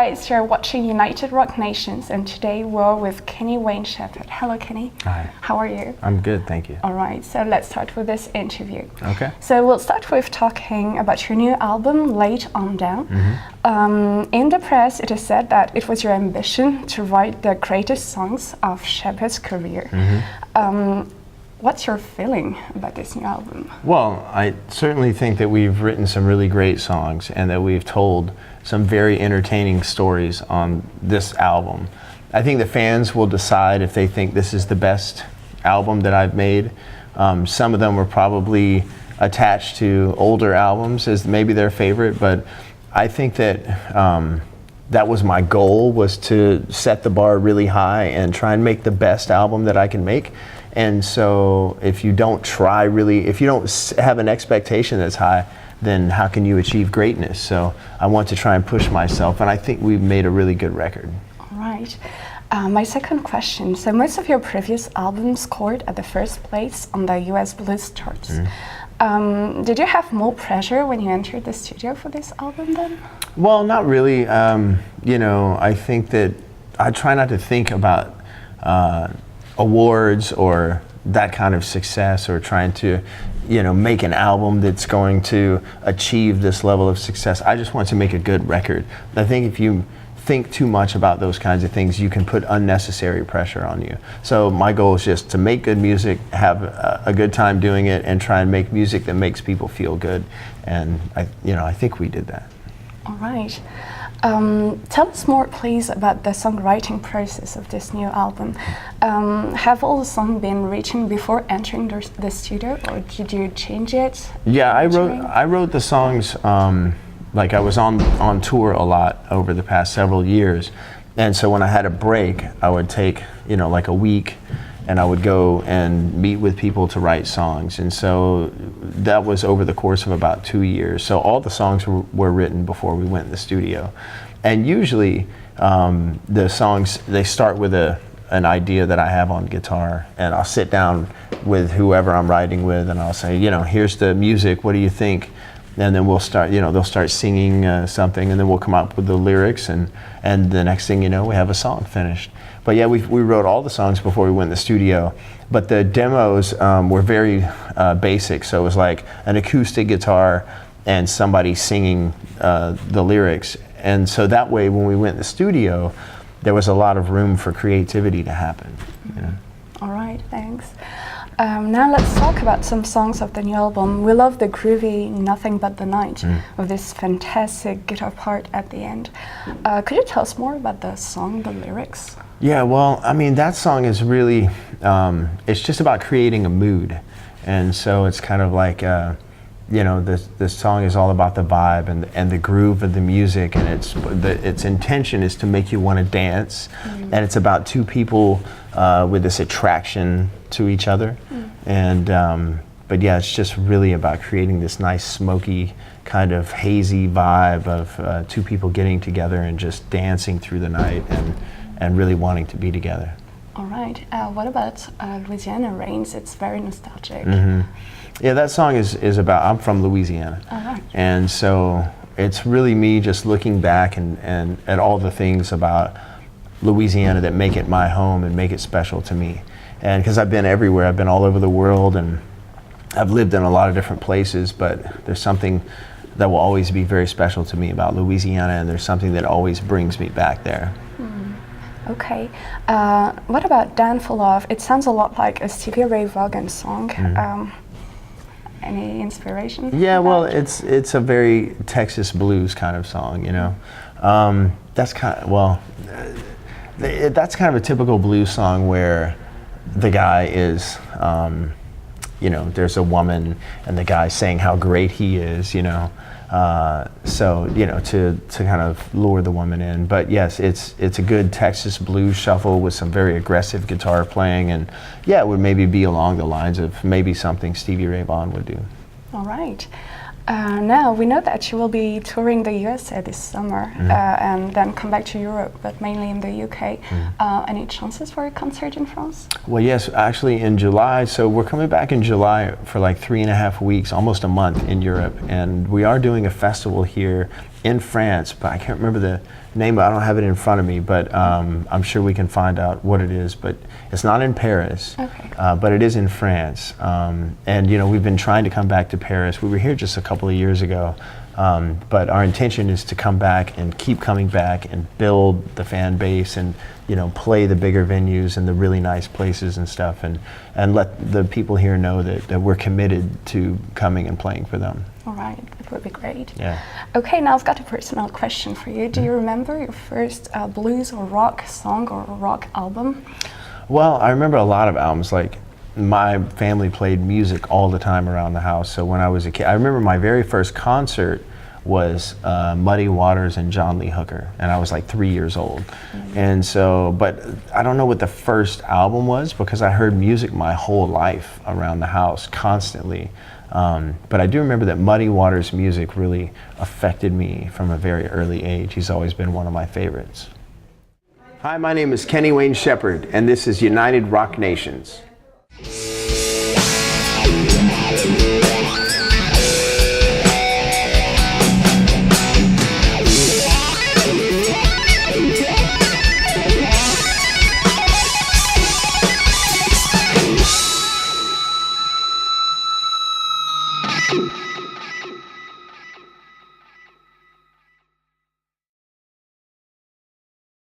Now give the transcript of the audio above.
guys, you're watching United Rock Nations, and today we're with Kenny Wayne Shepherd. Hello, Kenny. Hi. How are you? I'm good, thank you. All right, so let's start with this interview. Okay. So we'll start with talking about your new album, Late On Down. In the press, it is said that it was your ambition to write the greatest songs of Shepherd's career. What's your feeling about this new album? Well, I certainly think that we've written some really great songs and that we've told some very entertaining stories on this album. I think the fans will decide if they think this is the best album that I've made. Some of them were probably attached to older albums as maybe their favorite, but I think that that was my goal, was to set the bar really high and try and make the best album that I can make. And so if you don't try really, if you don't have an expectation that's high, then how can you achieve greatness? So I want to try and push myself, and I think we've made a really good record. All right. My second question, so most of your previous albums scored at the first place on the US blues charts. Did you have more pressure when you entered the studio for this album then? Well, not really. You know, I think that I try not to think about awards or that kind of success, or trying to, you know, make an album that's going to achieve this level of success. I just want to make a good record. I think if you think too much about those kinds of things, you can put unnecessary pressure on you. So my goal is just to make good music, have a good time doing it, and try and make music that makes people feel good. And I think we did that. All right. Tell us more, please, about the songwriting process of this new album. Have all the songs been written before entering the studio, or did you change it? Yeah, I wrote the songs. Like I was on tour a lot over the past several years, and so when I had a break, I would take like a week, and I would go and meet with people to write songs. And so that was over the course of about 2 years. So all the songs were written before we went in the studio. And usually the songs, they start with an idea that I have on guitar, and I'll sit down with whoever I'm writing with, and I'll say, here's the music, what do you think? And then we'll start, they'll start singing something, and then we'll come up with the lyrics, and the next thing you know, we have a song finished. But yeah, we wrote all the songs before we went in the studio, but the demos were very basic. So it was like an acoustic guitar and somebody singing the lyrics. And so that way, when we went in the studio, there was a lot of room for creativity to happen. All right, thanks. Now let's talk about some songs of the new album. We love the groovy Nothing But the Night with this fantastic guitar part at the end. Could you tell us more about the song, the lyrics? Yeah, well, I mean, that song is really, it's just about creating a mood. And so it's kind of like, this song is all about the vibe and the groove of the music, and its intention is to make you want to dance. And it's about two people with this attraction to each other. But yeah, it's just really about creating this nice smoky kind of hazy vibe of two people getting together and just dancing through the night and really wanting to be together. All right. What about Louisiana Rains? It's very nostalgic. Yeah, that song is about, I'm from Louisiana. Right. And so it's really me just looking back and at all the things about Louisiana that make it my home and make it special to me. And because I've been everywhere, I've been all over the world, and I've lived in a lot of different places, but there's something that will always be very special to me about Louisiana, and there's something that always brings me back there. Okay. What about Down for Love? It sounds a lot like a Stevie Ray Vaughan song. Any inspiration? Yeah, well, it's a very Texas blues kind of song, That's kind of, that's kind of a typical blues song where the guy is, there's a woman and the guy saying how great he is, to kind of lure the woman in. But yes, it's a good Texas blues shuffle with some very aggressive guitar playing, and yeah, it would maybe be along the lines of maybe something Stevie Ray Vaughan would do. All right. Now we know that you will be touring the USA this summer and then come back to Europe, but mainly in the UK. Any chances for a concert in France? Well, yes, actually in July. So we're coming back in July for like 3.5 weeks, almost a month in Europe, and we are doing a festival here in France, but I can't remember the name. I don't have it in front of me, but I'm sure we can find out what it is. But it's not in Paris, Okay. but it is in France. And you know, we've been trying to come back to Paris. We were here just a couple of years ago, but our intention is to come back and keep coming back and build the fan base and, you know, play the bigger venues and the really nice places and stuff, and let the people here know that we're committed to coming and playing for them. All right, that would be great. Yeah. Okay, now I've got a personal question for you. Do you remember your first blues or rock song or rock album? Well, I remember a lot of albums. Like, my family played music all the time around the house. So when I was a kid, I remember my very first concert was Muddy Waters and John Lee Hooker, and I was like 3 years old. And so, but I don't know what the first album was, because I heard music my whole life around the house constantly. But I do remember that Muddy Waters' music really affected me from a very early age. He's always been one of my favorites. Hi, my name is Kenny Wayne Shepherd, and this is United Rock Nations.